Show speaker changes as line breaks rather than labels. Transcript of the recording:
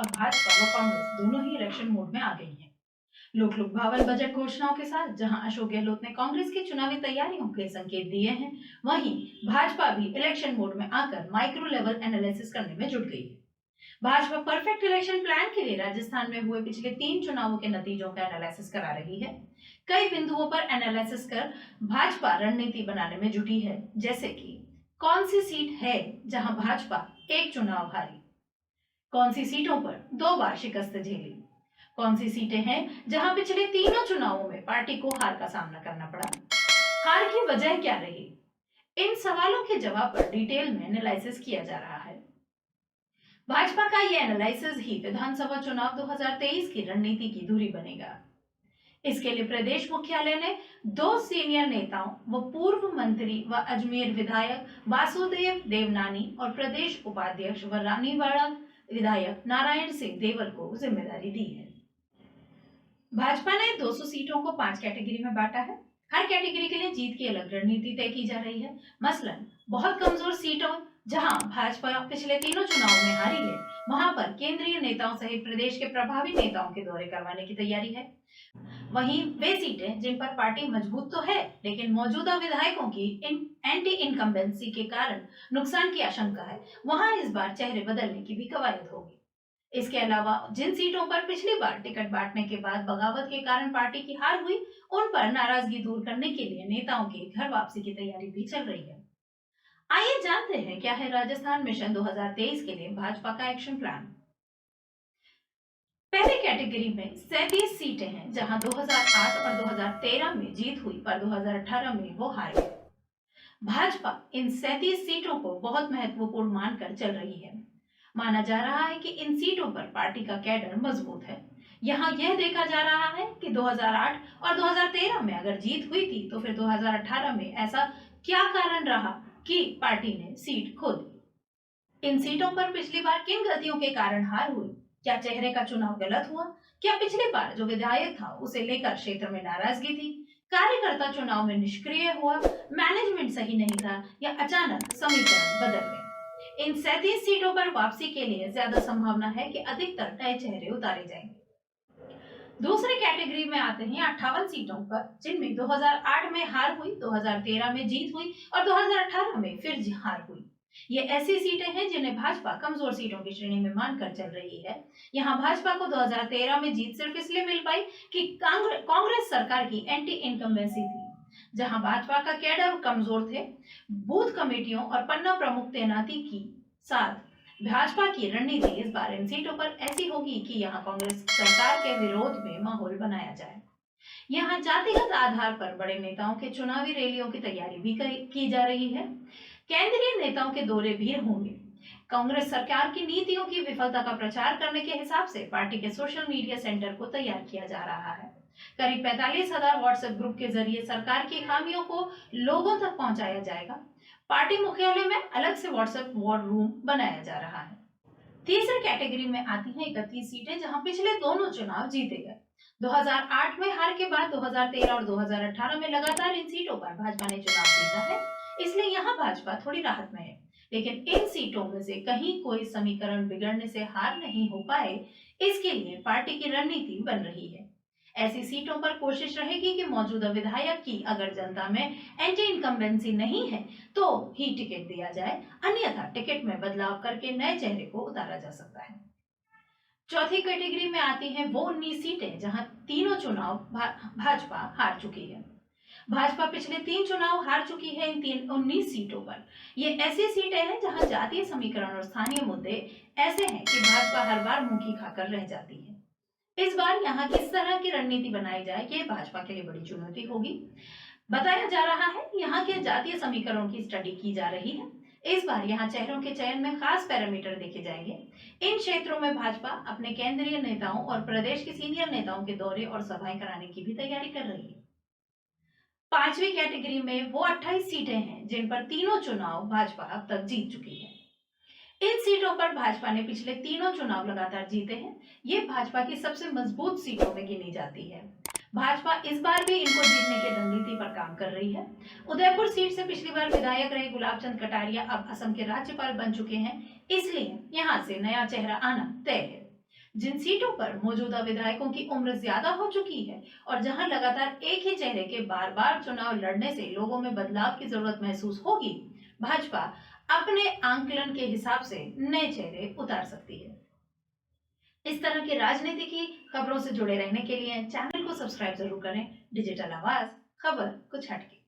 और भाजपा व कांग्रेस दोनों ही इलेक्शन मोड में आ गई हैं। लोक लुभावन बजट घोषणाओं के साथ जहां अशोक गहलोत ने कांग्रेस की चुनावी तैयारियों के संकेत दिए हैं, वहीं भाजपा भी इलेक्शन मोड में आकर माइक्रो लेवल एनालिसिस करने में जुट गई है। भाजपा परफेक्ट इलेक्शन प्लान के लिए राजस्थान में हुए पिछले 3 चुनावों के नतीजों का एनालिसिस करा रही है। कई बिंदुओं पर एनालिसिस कर भाजपा रणनीति बनाने में जुटी है, जैसे कि कौन सी सीट है जहां भाजपा एक चुनाव हारी, कौन सी सीटों पर 2 बार शिकस्त झेली, कौन सी सीटें हैं जहां पिछले तीनों चुनावों में पार्टी को हार का सामना करना पड़ा, हार की वजह क्या रही। इन सवालों के जवाब पर डिटेल में एनालिसिस किया जा रहा है। भाजपा का यह एनालिसिस ही विधानसभा चुनाव 2023 की रणनीति की धुरी बनेगा। इसके लिए प्रदेश मुख्यालय ने 2 सीनियर नेताओं व पूर्व मंत्री व अजमेर विधायक वासुदेव देवनानी और प्रदेश उपाध्यक्ष व रानीवाड़ा विधायक नारायण सिंह देवल को जिम्मेदारी दी है। भाजपा ने 200 सीटों को 5 कैटेगरी में बांटा है। हर कैटेगरी के लिए जीत की अलग रणनीति तय की जा रही है। मसलन बहुत कमजोर सीटों जहां भाजपा पिछले तीनों चुनाव में हारी है, वहां पर केंद्रीय नेताओं सहित प्रदेश के प्रभावी नेताओं के दौरे करवाने की तैयारी है। वहीं वे सीटें जिन पर पार्टी मजबूत तो है, लेकिन मौजूदा विधायकों की एंटी इनकम्बेंसी के कारण नुकसान की आशंका है, वहां इस बार चेहरे बदलने की भी कवायद होगी। इसके अलावा जिन सीटों पर पिछली बार टिकट बांटने के बाद बगावत के कारण पार्टी की हार हुई, उन पर नाराजगी दूर करने के लिए नेताओं की घर वापसी की तैयारी भी चल रही है। आइए जानते हैं क्या है राजस्थान मिशन 2023 के लिए भाजपा का एक्शन प्लान। पहली कैटेगरी में 37 सीटें हैं जहां 2008 और 2013 में जीत हुई, पर 2018 में वो हार गए। भाजपा इन 37 सीटों को बहुत महत्वपूर्ण मानकर चल रही है। माना जा रहा है कि इन सीटों पर पार्टी का कैडर मजबूत है। यहाँ यह देखा जा रहा है कि 2008 और 2013 में अगर जीत हुई थी, तो फिर 2018 में ऐसा क्या कारण रहा कि पार्टी ने सीट खो दी। इन सीटों पर पिछली बार किन गलतियों के कारण हार हुई? क्या चेहरे का चुनाव गलत हुआ? क्या पिछली बार जो विधायक था उसे लेकर क्षेत्र में नाराजगी थी? कार्यकर्ता चुनाव में निष्क्रिय हुआ? मैनेजमेंट सही नहीं था? या अचानक समीकरण बदल गए? इन 37 सीटों पर वापसी के लिए ज्यादा संभावना है कि अधिकतर नए चेहरे उतारे जाएंगे। दूसरी कैटेगरी में आते हैं 58 सीटों पर, जिनमें 2008 में हार हुई, 2013 में जीत हुई और 2018 में फिर हार हुई। ये ऐसी सीटें हैं जिन्हें भाजपा कमजोर सीटों की श्रेणी में मानकर चल रही है। यहाँ भाजपा को 2013 में जीत सिर्फ इसलिए मिल पाई कि कांग्रेस सरकार की एंटी इनकम्बेंसी थी, जहां भाजपा का कैडर कमजोर थे। बूथ कमेटियों और पन्ना प्रमुख तैनाती की साथ भाजपा की रणनीति इस बार इन सीटों पर ऐसी होगी कि यहां कांग्रेस सरकार के विरोध में माहौल बनाया जाए। यहाँ जातिगत आधार पर बड़े नेताओं के चुनावी रैलियों की तैयारी भी की जा रही है। केंद्रीय नेताओं के दौरे भी होंगे। कांग्रेस सरकार की नीतियों की विफलता का प्रचार करने के हिसाब से पार्टी के सोशल मीडिया सेंटर को तैयार किया जा रहा है। करीब 45,000 व्हाट्सएप ग्रुप के जरिए सरकार की खामियों को लोगों तक पहुंचाया जाएगा। पार्टी मुख्यालय में अलग से व्हाट्सएप वॉर रूम बनाया जा रहा है। तीसरी कैटेगरी में आती हैं 31 सीटें जहां पिछले दोनों चुनाव जीते गए। 2008 में हार के बाद 2013 और 2018 में लगातार इन सीटों पर भाजपा ने चुनाव जीता है, इसलिए यहाँ भाजपा थोड़ी राहत में है। लेकिन इन सीटों में से कहीं कोई समीकरण बिगड़ने से हार नहीं हो पाए, इसके लिए पार्टी की रणनीति बन रही है। ऐसी सीटों पर कोशिश रहेगी कि मौजूदा विधायक की अगर जनता में एंटी इनकम्बेंसी नहीं है तो ही टिकट दिया जाए, अन्यथा टिकट में बदलाव करके नए चेहरे को उतारा जा सकता है। चौथी कैटेगरी में आती हैं वो 19 सीटें जहां तीनों चुनाव भाजपा हार चुकी है। भाजपा पिछले 3 चुनाव हार चुकी है इन 19 सीटों पर। ये ऐसी सीटें हैं जहां जातीय समीकरण और स्थानीय मुद्दे ऐसे हैं कि भाजपा हर बार मुंह की खाकर रह जाती है। इस बार यहाँ किस तरह की रणनीति बनाई जाए, ये भाजपा के लिए बड़ी चुनौती होगी। बताया जा रहा है यहाँ के जातीय समीकरणों की स्टडी की जा रही है। इस बार यहाँ चेहरों के चयन में खास पैरामीटर देखे जाएंगे। इन क्षेत्रों में भाजपा अपने केंद्रीय नेताओं और प्रदेश के सीनियर नेताओं के दौरे और सभाएं कराने की भी तैयारी कर रही है। पांचवी कैटेगरी में वो 28 सीटें हैं जिन पर तीनों चुनाव भाजपा अब तक जीत चुकी है। इन सीटों पर भाजपा ने पिछले तीनों चुनाव लगातार जीते हैं। ये भाजपा की सबसे मजबूत सीटों में गिनी जाती है। भाजपा इस बार भी इनको जीतने की रणनीति पर काम कर रही है। उदयपुर सीट से पिछली बार विधायक रहे गुलाब चंद कटारिया अब असम के राज्यपाल बन चुके हैं, इसलिए यहाँ से नया चेहरा आना तय है। जिन सीटों पर मौजूदा विधायकों की उम्र ज्यादा हो चुकी है और जहां लगातार एक ही चेहरे के बार बार चुनाव लड़ने से लोगों में बदलाव की जरूरत महसूस होगी, भाजपा अपने आंकलन के हिसाब से नए चेहरे उतार सकती है। इस तरह की राजनीति की खबरों से जुड़े रहने के लिए चैनल को सब्सक्राइब जरूर करें। डिजिटल आवाज, खबर कुछ हटके।